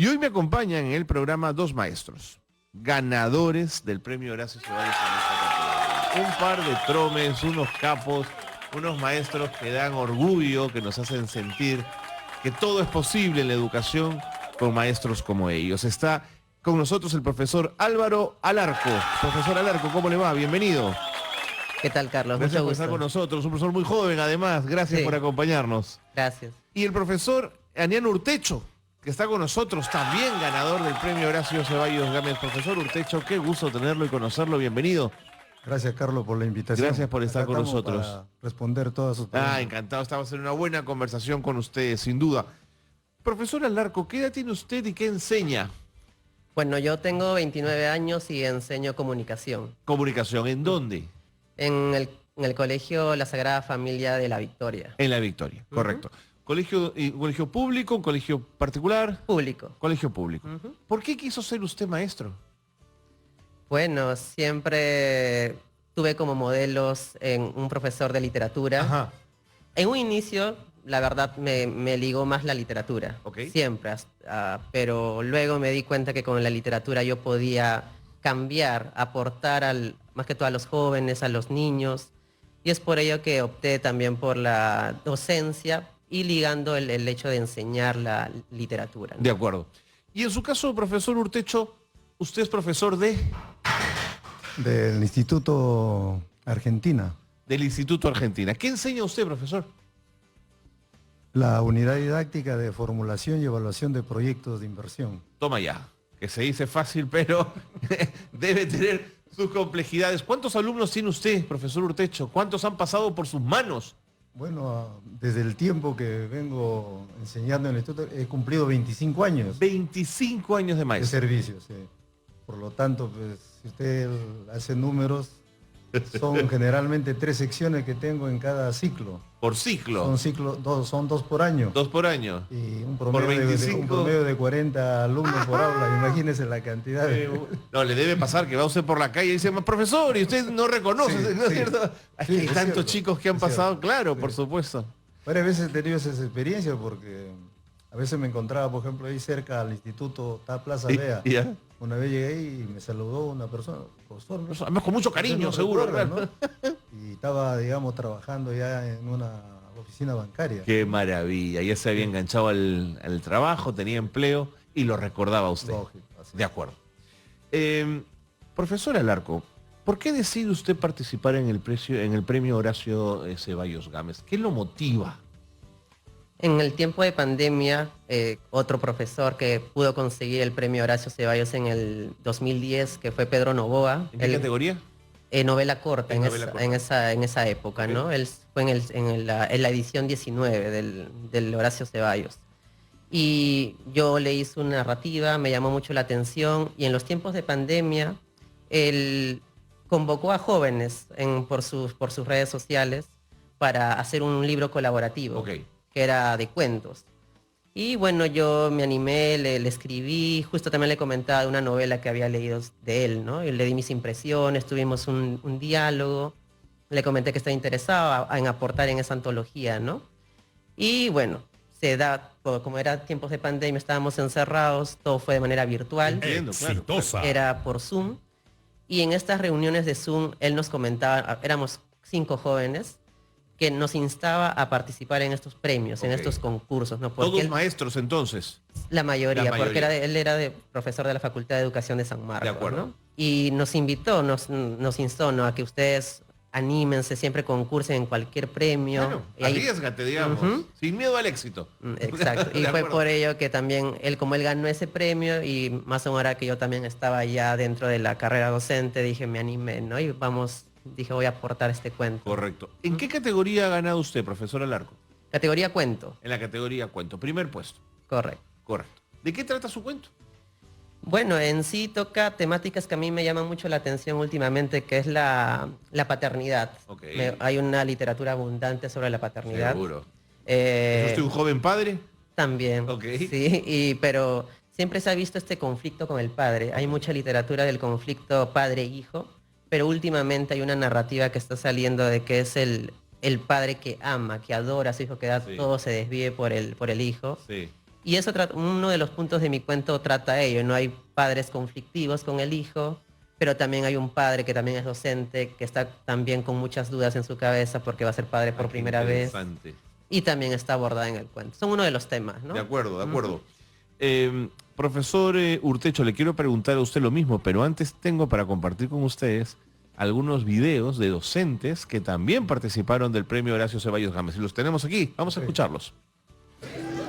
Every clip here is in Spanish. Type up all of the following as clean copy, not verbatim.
Y hoy me acompañan en el programa dos maestros, ganadores del premio Horacio Zeballos en esta categoría. Un par de tromes, unos capos, unos maestros que dan orgullo, que nos hacen sentir que todo es posible en la educación con maestros como ellos. Está con nosotros el profesor Álvaro Alarco. Profesor Alarco, ¿cómo le va? Bienvenido. ¿Qué tal, Carlos? Gracias Mucho por gusto. estar con nosotros. Un profesor muy joven, además. Gracias Sí. por acompañarnos. Gracias. Y el profesor Anián Urtecho, que está con nosotros, también ganador del premio Horacio Zeballos Gámez. Profesor Urtecho, qué gusto tenerlo y conocerlo. Bienvenido. Gracias, Carlos, por la invitación. Gracias por estar Acá con estamos nosotros. para responder todas sus preguntas. Encantado. Estamos en una buena conversación con ustedes, sin duda. Profesor Alarco, ¿qué edad tiene usted y qué enseña? Bueno, yo tengo 29 años y enseño comunicación Comunicación, ¿en dónde? en el colegio La Sagrada Familia de la Victoria. En La Victoria, correcto. ¿Colegio público, colegio particular? Público. Colegio público. Ujú. ¿Por qué quiso ser usted maestro? Bueno, siempre tuve como modelos en un profesor de literatura. Ajá. En un inicio, la verdad, me ligó más la literatura. Ok. Siempre. Pero luego me di cuenta que con la literatura yo podía cambiar, aportar más que todo a los jóvenes, a los niños. Y es por ello que opté también por la docencia y ligando el hecho de enseñar la literatura, ¿no? De acuerdo. Y en su caso, profesor Urtecho, usted es profesor Del Instituto Argentina, del Instituto Argentina. ¿Qué enseña usted, profesor? la unidad didáctica de formulación y evaluación de proyectos de inversión. Toma ya, que se dice fácil, pero debe tener sus complejidades. ¿Cuántos alumnos tiene usted, profesor Urtecho? ¿Cuántos han pasado por sus manos? Bueno, desde el tiempo que vengo enseñando en el instituto, he cumplido 25 años 25 años de de maestro. servicio. Sí. Por lo tanto, pues, si usted hace números, son generalmente 3 secciones que tengo en cada ciclo. Por ciclo. Son dos por año. 2 por año. Y un Por promedio, 25. un promedio de 40 alumnos por aula, imagínese la cantidad de... No, le debe pasar que va usted por la calle y dice, profesor, y usted no reconoce, Sí, ¿no es sí. cierto? Es Sí, que hay es tantos cierto, chicos que han es pasado, cierto. claro, Sí. por supuesto. Varias veces he tenido esas experiencias porque a veces me encontraba, por ejemplo, ahí cerca al instituto, está Plaza Vea. Y ya. Una vez llegué ahí y me saludó una persona, profesor, ¿no? Además con mucho cariño, Usted no seguro. recuerda, Claro. ¿no? Y estaba, digamos, trabajando ya en una oficina bancaria. Qué maravilla, ya se había enganchado al trabajo, tenía empleo y lo recordaba usted. Lógico, así De acuerdo. Profesor Alarco, ¿por qué decide usted participar en el premio Horacio Zeballos Gámez? ¿Qué lo motiva? En el tiempo de pandemia, otro profesor que pudo conseguir el premio Horacio Zeballos en el 2010, que fue Pedro Novoa. ¿En qué categoría? Novela corta, En en, novela corta. en esa época, Ok. ¿no? Él fue en la edición 19 del Horacio Zeballos. Y yo le hice una narrativa, me llamó mucho la atención, y en los tiempos de pandemia, él convocó a jóvenes por sus redes sociales para hacer un libro colaborativo, Ok. que era de cuentos. Y bueno, yo me animé, le escribí, justo también le comentaba de una novela que había leído de él, ¿no? Y le di mis impresiones, tuvimos un diálogo, le comenté que estaba interesado en aportar en esa antología, ¿no? Y bueno, se da, como era tiempos de pandemia, estábamos encerrados, todo fue de manera virtual, Entiendo, claro. Exitosa. era por Zoom. Y en estas reuniones de Zoom, él nos comentaba, éramos 5 jóvenes, que nos instaba a participar en estos premios, en Ok. estos concursos, ¿no? Porque Todos él, maestros entonces. la mayoría, La mayoría. porque él era profesor de la Facultad de Educación de San Marcos, De acuerdo. ¿no? Y nos invitó, nos instó, ¿no? A que ustedes anímense, siempre concursen en cualquier premio. Claro, Y ahí- arriésgate, digamos, Ujú. sin miedo al éxito. Exacto. Y De fue acuerdo. por ello que también como él ganó ese premio y más ahora que yo también estaba ya dentro de la carrera docente, dije, me animé, ¿no? Y dije, voy a aportar este cuento. Correcto. ¿En qué categoría ha ganado usted, profesor Alarco? Categoría cuento. En la categoría cuento. Primer puesto. Correcto. Correcto. ¿De qué trata su cuento? Bueno, en sí toca temáticas que a mí me llaman mucho la atención últimamente, que es la paternidad. Ok. Hay una literatura abundante sobre la paternidad. Seguro. Eh, ¿Es usted un joven padre? También. Ok. Sí, pero siempre se ha visto este conflicto con el padre. Hay mucha literatura del conflicto padre-hijo, pero últimamente hay una narrativa que está saliendo de que es el padre que ama, que adora a su hijo, que da Sí. todo se desvíe por el hijo. Sí. Y eso uno de los puntos de mi cuento trata ello, no hay padres conflictivos con el hijo, pero también hay un padre que también es docente, que está también con muchas dudas en su cabeza porque va a ser padre por primera vez. Y también está abordada en el cuento. Son uno de los temas, ¿no? De acuerdo, de acuerdo. Profesor Urtecho, le quiero preguntar a usted lo mismo, pero antes tengo para compartir con ustedes algunos videos de docentes que también participaron del premio Horacio Ceballos Gámez. Y los tenemos aquí, vamos a escucharlos.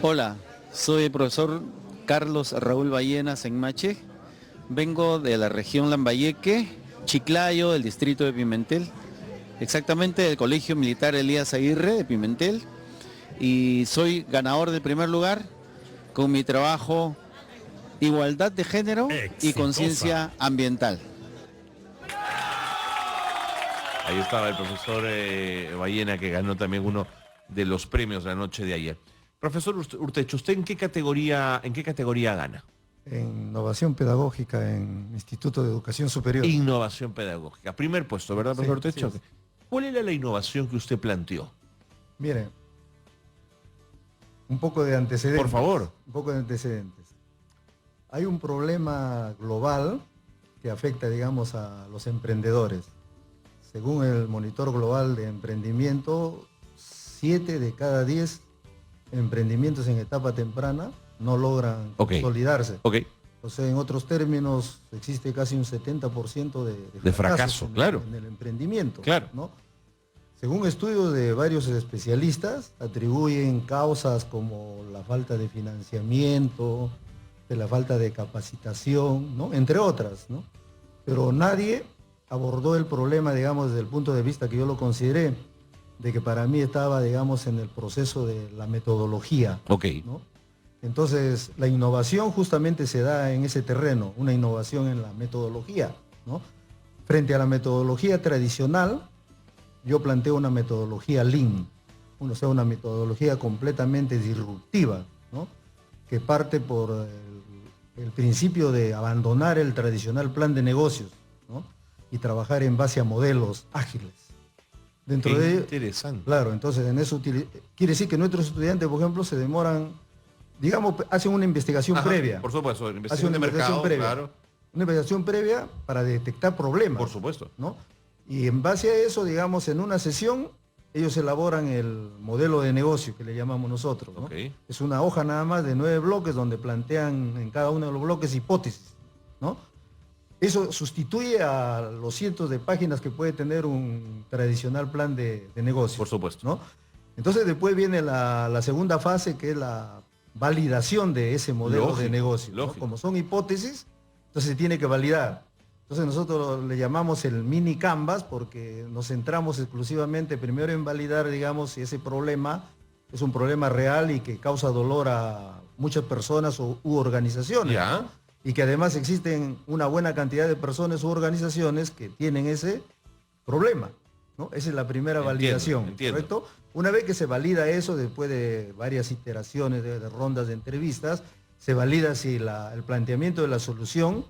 Hola, soy el profesor Carlos Raúl Ballenas Enmache. Vengo de la región Lambayeque, Chiclayo, del distrito de Pimentel. Exactamente del Colegio Militar Elías Aguirre de Pimentel. Y soy ganador del primer lugar con mi trabajo Igualdad de Género y Conciencia Ambiental. Ahí estaba el profesor Ballena, que ganó también uno de los premios de la noche de ayer. Profesor Urtecho, ¿usted en qué categoría gana? En innovación pedagógica en Instituto de Educación Superior. Innovación pedagógica. Primer puesto, ¿verdad, profesor Urtecho? Sí. ¿Cuál era la innovación que usted planteó? Mire, un poco de antecedentes. Por favor. Un poco de antecedentes. Hay un problema global que afecta, digamos, a los emprendedores. Según el Monitor Global de Emprendimiento, 7 de cada 10 emprendimientos en etapa temprana no logran consolidarse. O sea, en otros términos, existe casi un 70% de fracaso, claro, en el emprendimiento. Claro. ¿no? Según estudios de varios especialistas, atribuyen causas como la falta de financiamiento, de la falta de capacitación, ¿no? Entre otras, ¿no? Pero nadie abordó el problema, digamos, desde el punto de vista que yo lo consideré, de que para mí estaba, digamos, en el proceso de la metodología. ¿no? Entonces, la innovación justamente se da en ese terreno, una innovación en la metodología, ¿no? Frente a la metodología tradicional, yo planteo una metodología Lean, o sea, una metodología completamente disruptiva, ¿no? Que parte por el principio de abandonar el tradicional plan de negocios, ¿no? Y trabajar en base a modelos ágiles. Dentro de interesante. Claro, entonces en eso quiere decir que nuestros estudiantes, por ejemplo, se demoran, digamos, hacen una investigación previa. Por supuesto, investigación de mercado, previa, claro. Una investigación previa para detectar problemas. Por supuesto. ¿no? Y en base a eso, digamos, en una sesión, ellos elaboran el modelo de negocio que le llamamos nosotros. ¿no? Es una hoja nada más de 9 bloques donde plantean en cada uno de los bloques hipótesis, ¿no? Eso sustituye a los cientos de páginas que puede tener un tradicional plan de negocio. Por supuesto. ¿no? Entonces después viene la segunda fase, que es la validación de ese modelo de negocio. ¿no? Como son hipótesis, entonces se tiene que validar. Entonces nosotros le llamamos el mini canvas porque nos centramos exclusivamente primero en validar, digamos, si ese problema es un problema real y que causa dolor a muchas personas u organizaciones. Ya. ¿no? Y que además existen una buena cantidad de personas u organizaciones que tienen ese problema, ¿no? Esa es la primera validación, ¿correcto? Una vez que se valida eso, después de varias iteraciones, de rondas de entrevistas, se valida si el planteamiento de la solución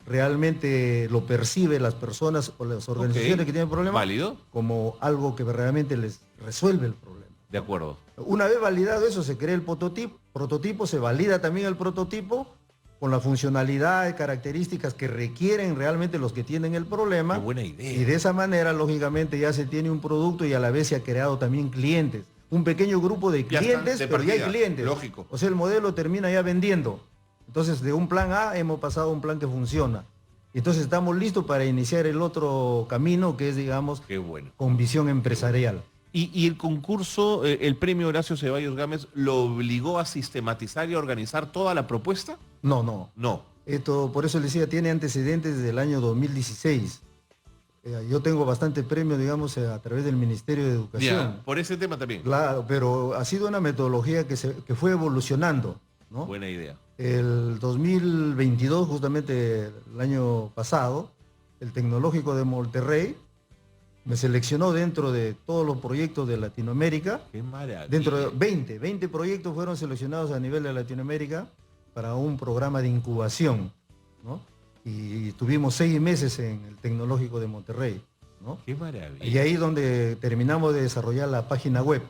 realmente lo percibe las personas o las organizaciones que tienen problemas como algo que realmente les resuelve el problema. De acuerdo. Una vez validado eso, se crea el prototipo, se valida también el prototipo con la funcionalidad y características que requieren realmente los que tienen el problema. Qué buena idea. Y de esa manera, lógicamente, ya se tiene un producto y a la vez se ha creado también clientes. Un pequeño grupo de clientes, pero ya hay clientes. Lógico. O sea, el modelo termina ya vendiendo. Entonces, de un plan A hemos pasado a un plan que funciona. Entonces, estamos listos para iniciar el otro camino, que es, digamos, con visión empresarial. ¿Y el concurso, el premio Horacio Ceballos Gámez, lo obligó a sistematizar y a organizar toda la propuesta? No. Esto, por eso les decía, tiene antecedentes desde el año 2016. Yo tengo bastante premio, digamos, a través del Ministerio de Educación. Ya, por ese tema también. Claro, pero ha sido una metodología que fue evolucionando, ¿no? Buena idea. El 2022, justamente el año pasado, el Tecnológico de Monterrey me seleccionó dentro de todos los proyectos de Latinoamérica. ¡Qué maravilla! Dentro de 20 proyectos fueron seleccionados a nivel de Latinoamérica para un programa de incubación, ¿no? Y tuvimos 6 meses en el Tecnológico de Monterrey, ¿no? ¡Qué maravilla! Y ahí donde terminamos de desarrollar la página web.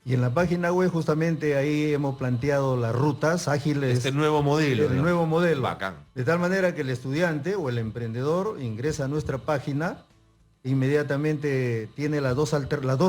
Y en la página web justamente ahí hemos planteado las rutas ágiles. Este nuevo modelo. El nuevo modelo. Bacán. De tal manera que el estudiante o el emprendedor ingresa a nuestra página, inmediatamente tiene las dos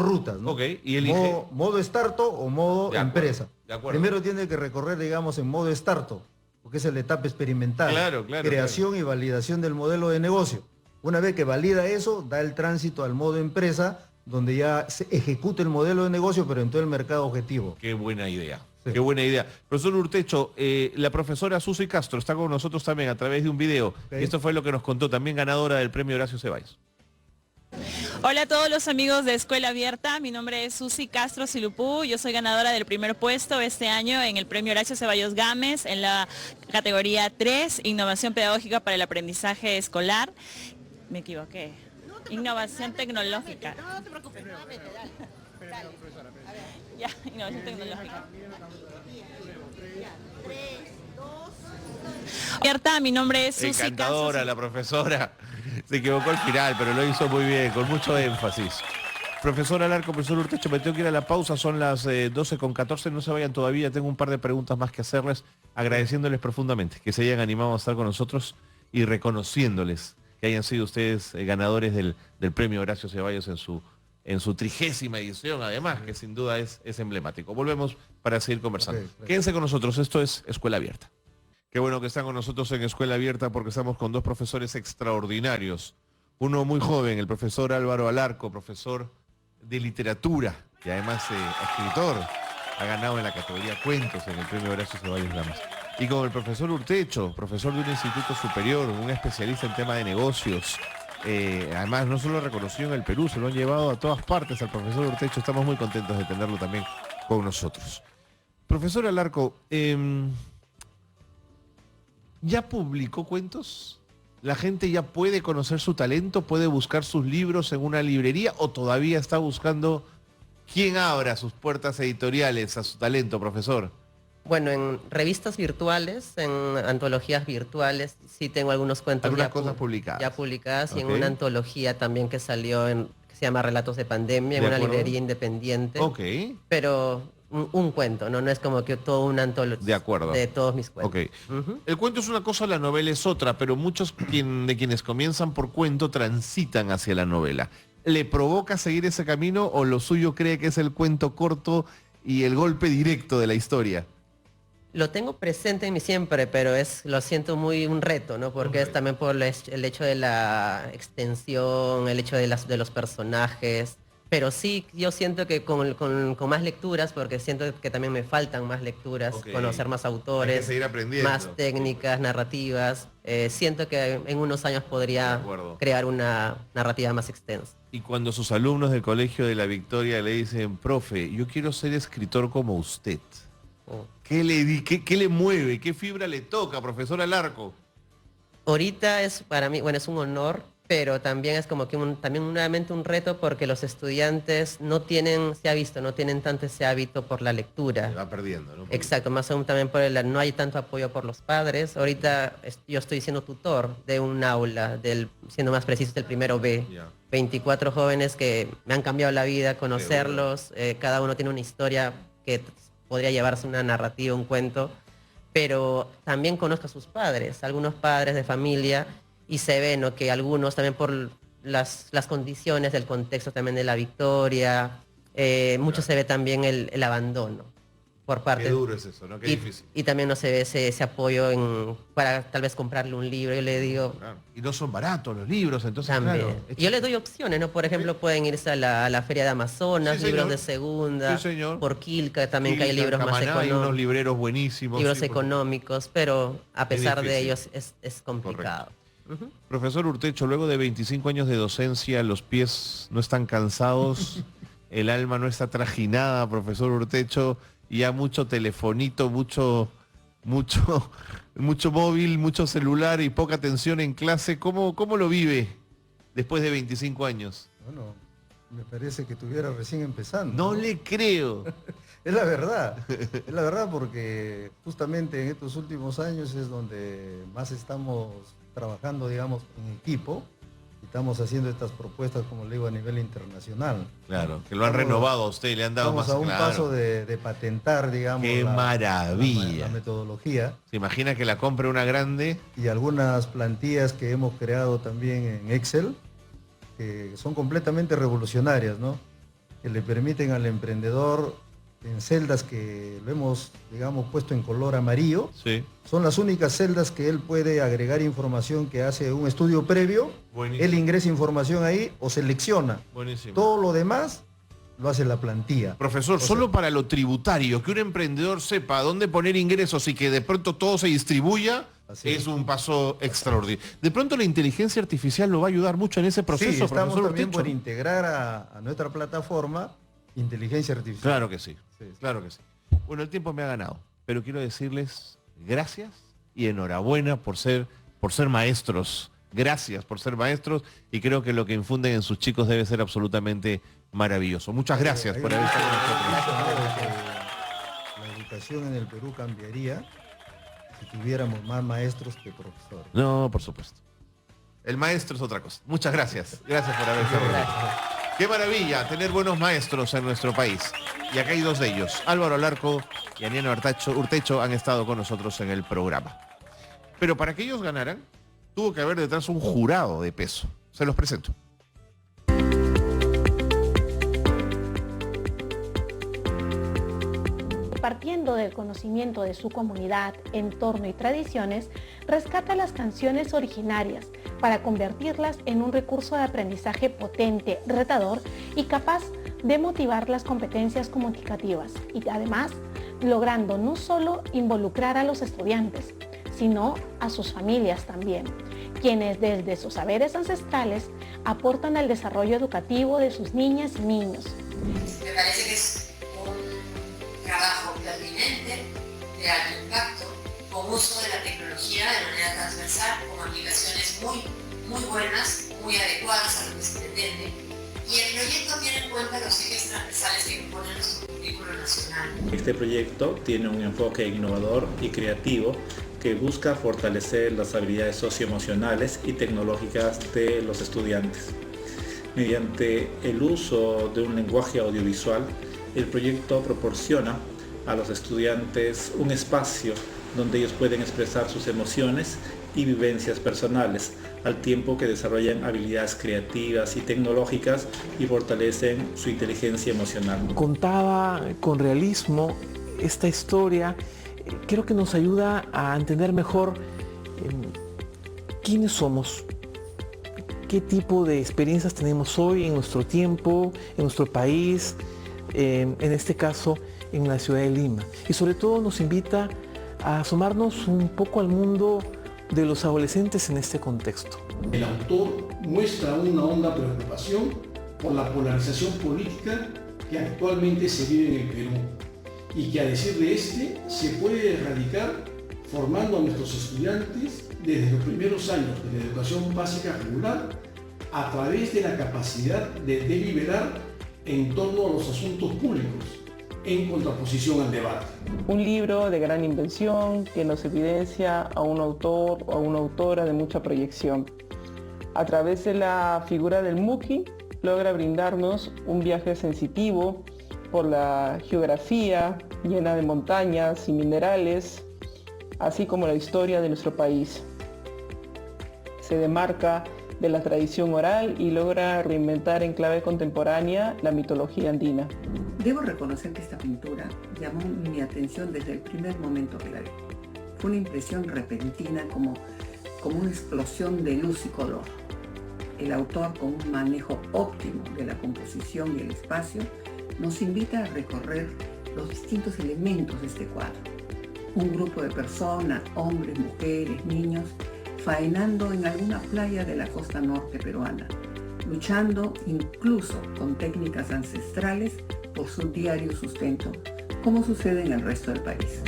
rutas, ¿no? Ok, y elige. Modo startup o modo De acuerdo, empresa. de acuerdo. Primero tiene que recorrer, digamos, en modo startup, porque es la etapa experimental. Claro, creación y validación del modelo de negocio. Una vez que valida eso, da el tránsito al modo empresa, donde ya se ejecuta el modelo de negocio, pero en todo el mercado objetivo. Qué buena idea. Sí. Qué buena idea. Profesor Urtecho, la profesora Susi Castro está con nosotros también a través de un video. Ok. Y esto fue lo que nos contó, también ganadora del premio Horacio Ceballos. Hola a todos los amigos de Escuela Abierta, mi nombre es Susi Castro Silupú, yo soy ganadora del primer puesto este año en el premio Horacio Ceballos Gámez en la categoría 3, Innovación Pedagógica para el Aprendizaje Escolar. Me equivoqué. Innovación Tecnológica. No te preocupes, nuevamente, dale. Ya, Innovación Tecnológica. Abierta, mi nombre es Susi Encantadora Castro. la profesora. Se equivocó al final, pero lo hizo muy bien, con mucho énfasis. Profesor Alarco, profesor Urtecho, me tengo que ir a la pausa, son las 12:14, no se vayan todavía, tengo un par de preguntas más que hacerles, agradeciéndoles profundamente que se hayan animado a estar con nosotros y reconociéndoles que hayan sido ustedes ganadores del premio Horacio Ceballos en su 30ª edición, además, que sin duda es emblemático. Volvemos para seguir conversando. Ok. Quédense con nosotros, esto es Escuela Abierta. Qué bueno que están con nosotros en Escuela Abierta porque estamos con dos profesores extraordinarios. Uno muy joven, el profesor Álvaro Alarco, profesor de literatura y además escritor. Ha ganado en la categoría Cuentos en el premio Horacio Ceballos Gámez. Y con el profesor Urtecho, profesor de un instituto superior, un especialista en tema de negocios. Además, no solo reconocido en el Perú, se lo han llevado a todas partes al profesor Urtecho. Estamos muy contentos de tenerlo también con nosotros. Profesor Alarco, ¿ya publicó cuentos? ¿La gente ya puede conocer su talento? ¿Puede buscar sus libros en una librería? ¿O todavía está buscando quién abra sus puertas editoriales a su talento, profesor? Bueno, en revistas virtuales, en antologías virtuales, sí tengo algunos cuentos Algunas ya cosas publicadas. Ya publicadas y en Ok. una antología también que salió que se llama Relatos de Pandemia, en De una acuerdo. librería independiente. Ok, Pero un cuento, ¿no? No es como que todo una antología De acuerdo. de todos mis cuentos. ok. Ujú. El cuento es una cosa, la novela es otra, pero muchos de quienes comienzan por cuento transitan hacia la novela. ¿Le provoca seguir ese camino o lo suyo cree que es el cuento corto y el golpe directo de la historia? Lo tengo presente en mí siempre, pero lo siento muy un reto, ¿no? Porque es también por el hecho de la extensión, el hecho de los personajes. Pero sí, yo siento que con más lecturas, porque siento que también me faltan más lecturas, Ok. conocer más Hay que autores, seguir aprendiendo. más técnicas, narrativas. Siento que en unos años De podría acuerdo. crear una narrativa más extensa. Y cuando sus alumnos del Colegio de la Victoria le dicen, profe, yo quiero ser escritor como usted, Oh. ¿qué le mueve? ¿Qué fibra le toca, profesor Alarco? Ahorita es para mí, bueno, es un honor, pero también es como que también nuevamente un reto porque los estudiantes no tienen tanto ese hábito por la lectura. Se va perdiendo, ¿no? Exacto, más aún también no hay tanto apoyo por los padres. Ahorita yo estoy siendo tutor de un aula, siendo más preciso, del primero B. Ya. 24 jóvenes que me han cambiado la vida, conocerlos, cada uno tiene una historia que podría llevarse una narrativa, un cuento, pero también conozco a sus padres, algunos padres de familia, y se ve, ¿no?, que algunos también por las condiciones del contexto también de la Victoria, mucho se ve también el abandono por parte. Qué duro es eso, ¿no? Qué y, difícil. y también no se ve ese apoyo para tal vez comprarle un libro. Yo le digo, Claro. Y no son baratos los libros, entonces, también. claro. Y yo les doy opciones, ¿no? Por ejemplo, pueden irse a la Feria de Amazonas, Sí, libros señor. de segunda, Sí, señor. por Quilca también, que hay Quilca, libros más Camaná, hay unos económicos, libreros buenísimos. libros sí, por supuesto. económicos, pero a pesar de difícil. ellos es complicado. Ujú. Profesor Urtecho, luego de 25 años de docencia, los pies no están cansados, el alma no está trajinada, profesor Urtecho, y ya mucho telefonito, mucho móvil, mucho celular y poca atención en clase. ¿Cómo lo vive después de 25 años? Bueno, me parece que estuviera recién empezando. No le creo. Es la verdad porque justamente en estos últimos años es donde más estamos trabajando, digamos, en equipo, Estamos haciendo estas propuestas, como le digo, a nivel internacional. Claro, que lo han renovado a usted y le han dado más. Estamos a un claro. paso de patentar, digamos, ¡Qué maravilla! la metodología. ¿Se imagina que la compre una grande? Y algunas plantillas que hemos creado también en Excel, que son completamente revolucionarias, ¿no? Que le permiten al emprendedor, en celdas que lo hemos, digamos, puesto en color amarillo, Sí. son las únicas celdas que él puede agregar información que hace un estudio previo. Buenísimo. Él ingresa información ahí o selecciona. Buenísimo. Todo lo demás lo hace la plantilla. Profesor, solo para lo tributario, que un emprendedor sepa dónde poner ingresos y que de pronto todo se distribuya, Así es es. un paso extraordinario. De pronto la inteligencia artificial lo va a ayudar mucho en ese proceso, Sí, estamos profesor también Urtecho. por integrar a nuestra plataforma inteligencia artificial. Claro que sí, Sí. claro que sí. Bueno, el tiempo me ha ganado, pero quiero decirles gracias y enhorabuena por ser maestros. Gracias por ser maestros y creo que lo que infunden en sus chicos debe ser absolutamente maravilloso. Muchas gracias por haber estado con nosotros. La educación en el Perú cambiaría si tuviéramos más maestros que profesores. No, por supuesto. El maestro es otra cosa. Muchas gracias. Gracias por haber estado. Qué maravilla tener buenos maestros en nuestro país. Y acá hay dos de ellos. Álvaro Alarco y Aniano Urtecho han estado con nosotros en el programa. Pero para que ellos ganaran, tuvo que haber detrás un jurado de peso. Se los presento. Partiendo del conocimiento de su comunidad, entorno y tradiciones, rescata las canciones originarias para convertirlas en un recurso de aprendizaje potente, retador y capaz de motivar las competencias comunicativas y además logrando no solo involucrar a los estudiantes, sino a sus familias también, quienes desde sus saberes ancestrales aportan al desarrollo educativo de sus niñas y niños. Me parece que es un trabajo pertinente, de alto impacto, con uso de la tecnología de manera transversal, con aplicaciones muy buenas, muy adecuadas a lo que se pretende. Y el proyecto tiene en cuenta los ejes transversales que componen nuestro currículo nacional. Este proyecto tiene un enfoque innovador y creativo que busca fortalecer las habilidades socioemocionales y tecnológicas de los estudiantes. Mediante el uso de un lenguaje audiovisual, el proyecto proporciona a los estudiantes un espacio donde ellos pueden expresar sus emociones y vivencias personales, al tiempo que desarrollan habilidades creativas y tecnológicas y fortalecen su inteligencia emocional. Contaba con realismo esta historia, creo que nos ayuda a entender mejor quiénes somos, qué tipo de experiencias tenemos hoy en nuestro tiempo, en nuestro país, en este caso en la ciudad de Lima. Y sobre todo nos invita a asomarnos un poco al mundo de los adolescentes en este contexto. El autor muestra una honda preocupación por la polarización política que actualmente se vive en el Perú y que a decir de este se puede erradicar formando a nuestros estudiantes desde los primeros años de la educación básica regular a través de la capacidad de deliberar en torno a los asuntos públicos, en contraposición al debate. Un libro de gran invención que nos evidencia a un autor o a una autora de mucha proyección. A través de la figura del Muki logra brindarnos un viaje sensitivo por la geografía llena de montañas y minerales, así como la historia de nuestro país. Se demarca de la tradición oral y logra reinventar en clave contemporánea la mitología andina. Debo reconocer que esta pintura llamó mi atención desde el primer momento que la vi. Fue una impresión repentina como una explosión de luz y color. El autor, con un manejo óptimo de la composición y el espacio, nos invita a recorrer los distintos elementos de este cuadro. Un grupo de personas, hombres, mujeres, niños, faenando en alguna playa de la costa norte peruana, luchando incluso con técnicas ancestrales por su diario sustento, como sucede en el resto del país.